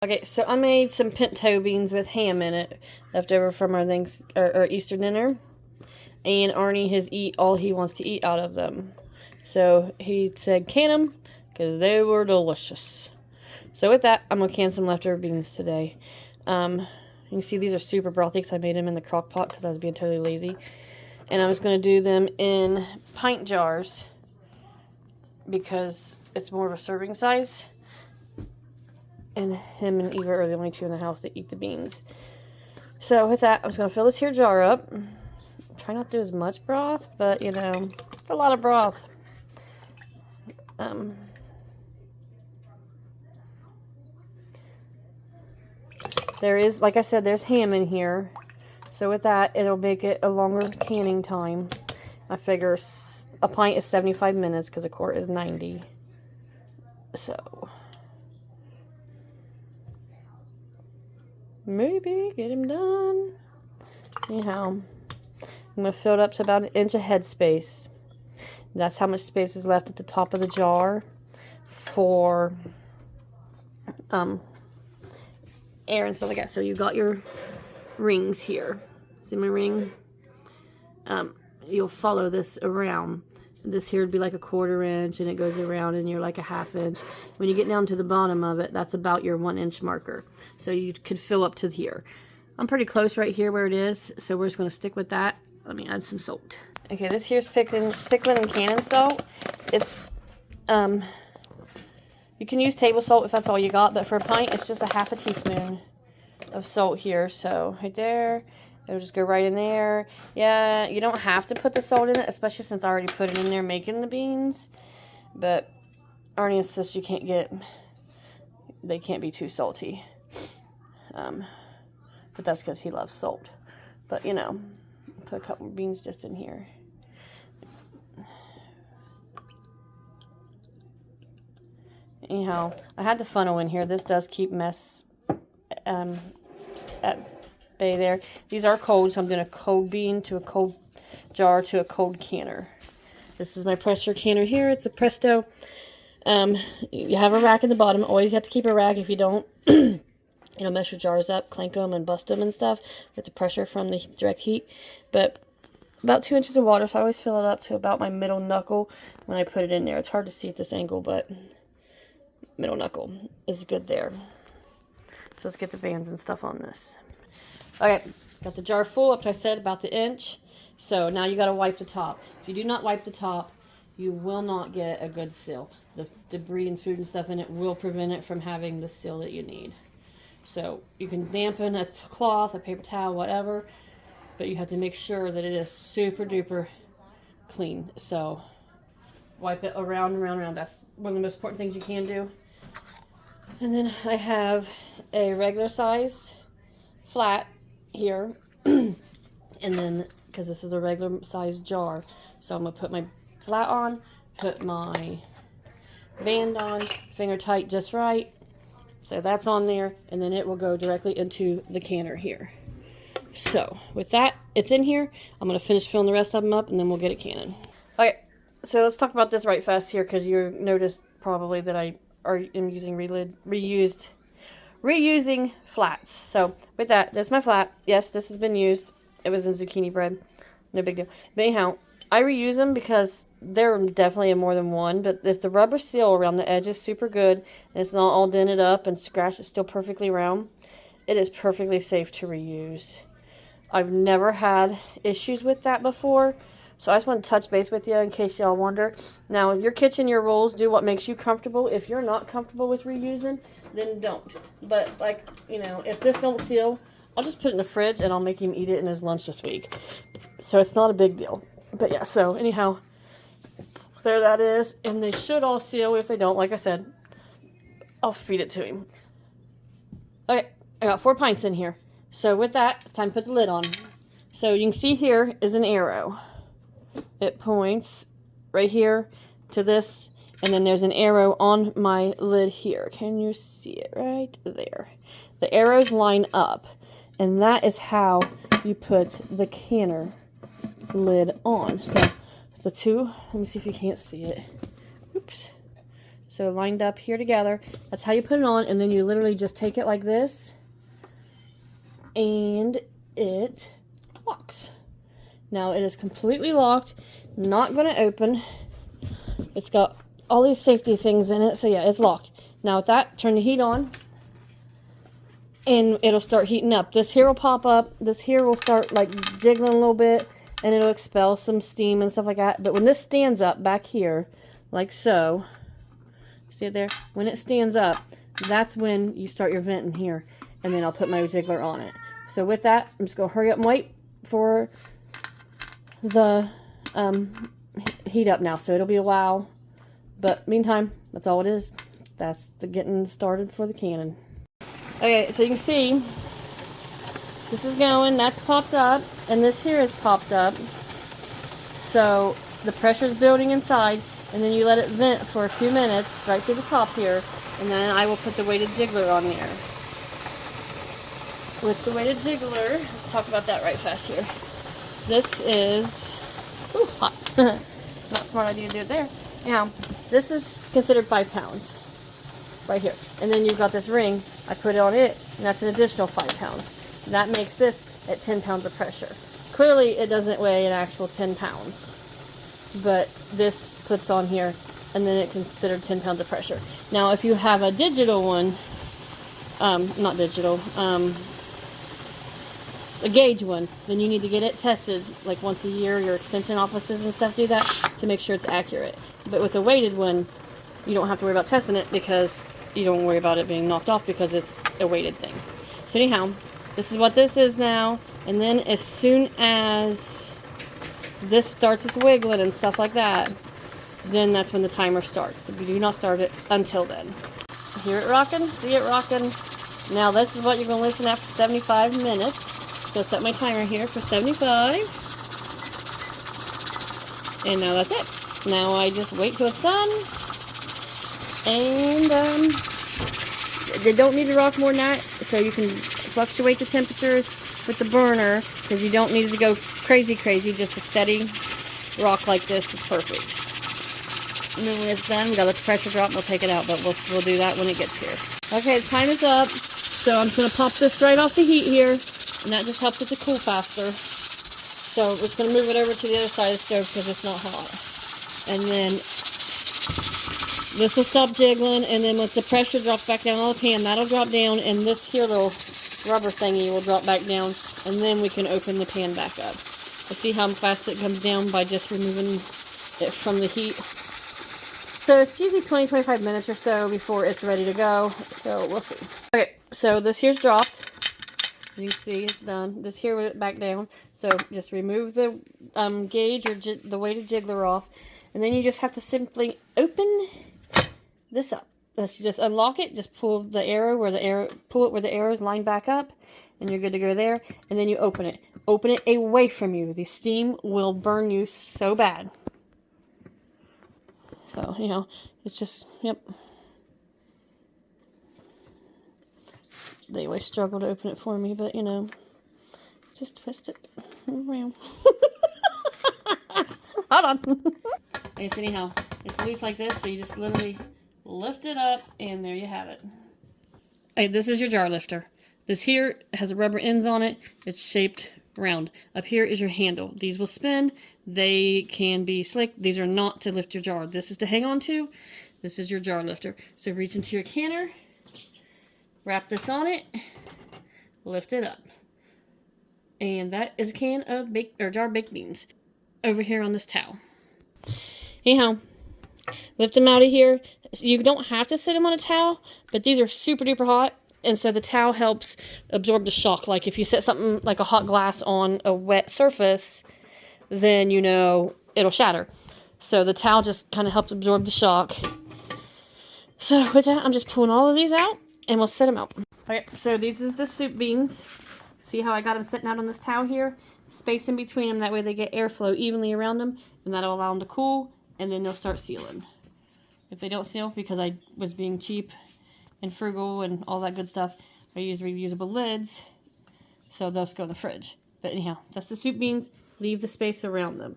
Okay, so I made some pinto beans with ham in it, left over from our Easter dinner. And Arnie has eat all he wants to eat out of them. So he said can them, because they were delicious. So with that, I'm going to can some leftover beans today. You can see these are super brothy because I made them in the crock pot because I was being totally lazy. And I was going to do them in pint jars because it's more of a serving size. And him and Eva are the only two in the house that eat the beans. So with that, I'm just going to fill this here jar up. Try not to do as much broth, but you know, it's a lot of broth. There is, like I said, there's ham in here. So with that, it'll make it a longer canning time. I figure a pint is 75 minutes because a quart is 90. So maybe get him done. Anyhow, I'm going to fill it up to about 1 inch of headspace. That's how much space is left at the top of the jar for air and stuff like that. So you got your rings here. See my ring? You'll follow this around. This here would be like a 1/4 inch, and it goes around, and you're like a 1/2 inch. When you get down to the bottom of it, that's about your 1 inch marker. So you could fill up to here. I'm pretty close right here where it is, so we're just going to stick with that. Let me add some salt. Okay, this here's pickling and cannon salt. It's you can use table salt if that's all you got, but for a pint, it's just a 1/2 teaspoon of salt here. So right there, it'll just go right in there. Yeah, you don't have to put the salt in it, especially since I already put it in there making the beans. But Arnie insists they can't be too salty. But that's because he loves salt. But you know, put a couple of beans just in here. Anyhow, I had the funnel in here. This does keep mess at bay there. These are cold, so I'm doing a cold bean to a cold jar to a cold canner. This is my Presure canner here. It's a Presto. You have a rack in the bottom. Always have to keep a rack. If you don't, it'll mess your jars up, clank them, and bust them and stuff with the pressure from the direct heat. But about 2 inches of water, so I always fill it up to about my middle knuckle when I put it in there. It's hard to see at this angle, but middle knuckle is good there. So let's get the bands and stuff on this. Okay, got the jar full up to I said about the inch. So now you got to wipe the top. If you do not wipe the top, you will not get a good seal. The debris and food and stuff in it will prevent it from having the seal that you need. So you can dampen a cloth, a paper towel, whatever, but you have to make sure that it is super duper clean. So wipe it around and around and around. That's one of the most important things you can do. And then I have a regular size flat here. And then, because this is a regular size jar, so I'm going to put my flat on, put my band on, finger tight just right. So that's on there, and then it will go directly into the canner here. So with that, it's in here. I'm going to finish filling the rest of them up, and then we'll get it canning. Okay, so let's talk about this right fast here, because you noticed probably that I am using reusing flats. So with that, that's my flat. Yes, this has been used. It was in zucchini bread. No big deal. But anyhow, I reuse them because they're definitely in more than one. But if the rubber seal around the edge is super good and it's not all dented up and scratched, it's still perfectly round, it is perfectly safe to reuse. I've never had issues with that before. So I just want to touch base with you in case y'all wonder. Now, your kitchen, your rules, do what makes you comfortable. If you're not comfortable with reusing, then don't. But, like, you know, if this don't seal, I'll just put it in the fridge and I'll make him eat it in his lunch this week. So it's not a big deal. But yeah, so anyhow, there that is. And they should all seal. If they don't, like I said, I'll feed it to him. Okay, I got 4 pints in here. So with that, it's time to put the lid on. So you can see here is an arrow. It points right here to this, and then there's an arrow on my lid here. Can you see it right there? The arrows line up, and that is how you put the canner lid on. So the two, let me see if you can't see it. Oops. So lined up here together. That's how you put it on, and then you literally just take it like this, and it locks. Now it is completely locked, not going to open. It's got all these safety things in it, so yeah, it's locked. Now with that, turn the heat on, and it'll start heating up. This here will pop up, this here will start like jiggling a little bit, and it'll expel some steam and stuff like that. But when this stands up back here, like so, see it there? When it stands up, that's when you start your vent in here, and then I'll put my jiggler on it. So with that, I'm just going to hurry up and wait for the heat up now. So it'll be a while, but meantime, that's all it is. That's the getting started for the cannon. Okay, so you can see this is going, that's popped up, and this here is popped up. So the pressure's building inside, and then you let it vent for a few minutes right through the top here, and then I will put the weighted jiggler on there. With the weighted jiggler, let's talk about that right fast here. This is, ooh, hot. Not a smart idea to do it there. Now, this is considered 5 pounds right here. And then you've got this ring. I put it on it, and that's an additional 5 pounds. That makes this at 10 pounds of pressure. Clearly, it doesn't weigh an actual 10 pounds, but this puts on here, and then it's considered 10 pounds of pressure. Now, if you have a digital one, not digital, a gauge one, then you need to get it tested like once a year. Your extension offices and stuff do that to make sure it's accurate. But with a weighted one, you don't have to worry about testing it because you don't worry about it being knocked off because it's a weighted thing. So anyhow, this is what this is now, and then as soon as this starts its wiggling and stuff like that, then that's when the timer starts. So we do not start it until then. Hear it rocking? See it rocking? Now this is what you're going to listen after 75 minutes. So set my timer here for 75. And now that's it. Now I just wait till it's done. And they don't need to rock more than that. So you can fluctuate the temperatures with the burner, because you don't need it to go crazy. Just a steady rock like this is perfect. And then when it's done, we gotta let the pressure drop and we'll take it out, but we'll do that when it gets here. Okay, the time is up. So I'm just gonna pop this right off the heat here. And that just helps it to cool faster. So we're just going to move it over to the other side of the stove because it's not hot. And then this will stop jiggling. And then once the pressure drops back down on the pan, that'll drop down. And this here little rubber thingy will drop back down. And then we can open the pan back up. Let's see how fast it comes down by just removing it from the heat. So it's usually 20-25 minutes or so before it's ready to go. So we'll see. Okay, so this here's dropped. You can see it's done. This here went back down. So just remove the gauge or the weighted jiggler off. And then you just have to simply open this up. Let's just unlock it. Just pull the arrow where the arrow is lined back up. And you're good to go there. And then you open it. Open it away from you. The steam will burn you so bad. So, you know, it's just, yep. They always struggle to open it for me, but, you know, just twist it around. Hold on. Okay, so anyhow, it's loose like this, so you just literally lift it up, and there you have it. Okay, this is your jar lifter. This here has rubber ends on it. It's shaped round. Up here is your handle. These will spin. They can be slick. These are not to lift your jar. This is to hang on to. This is your jar lifter. So reach into your canner. Wrap this on it, lift it up, and that is a can of jar baked beans over here on this towel. Anyhow, lift them out of here. You don't have to sit them on a towel, but these are super duper hot, and so the towel helps absorb the shock. Like if you set something like a hot glass on a wet surface, then you know it'll shatter. So the towel just kind of helps absorb the shock. So with that, I'm just pulling all of these out. And we'll set them out. Okay, so these is the soup beans. See how I got them sitting out on this towel here? Space in between them, that way they get airflow evenly around them, and that'll allow them to cool, and then they'll start sealing. If they don't seal, because I was being cheap and frugal and all that good stuff, I use reusable lids, so those go in the fridge. But anyhow, that's the soup beans. Leave the space around them.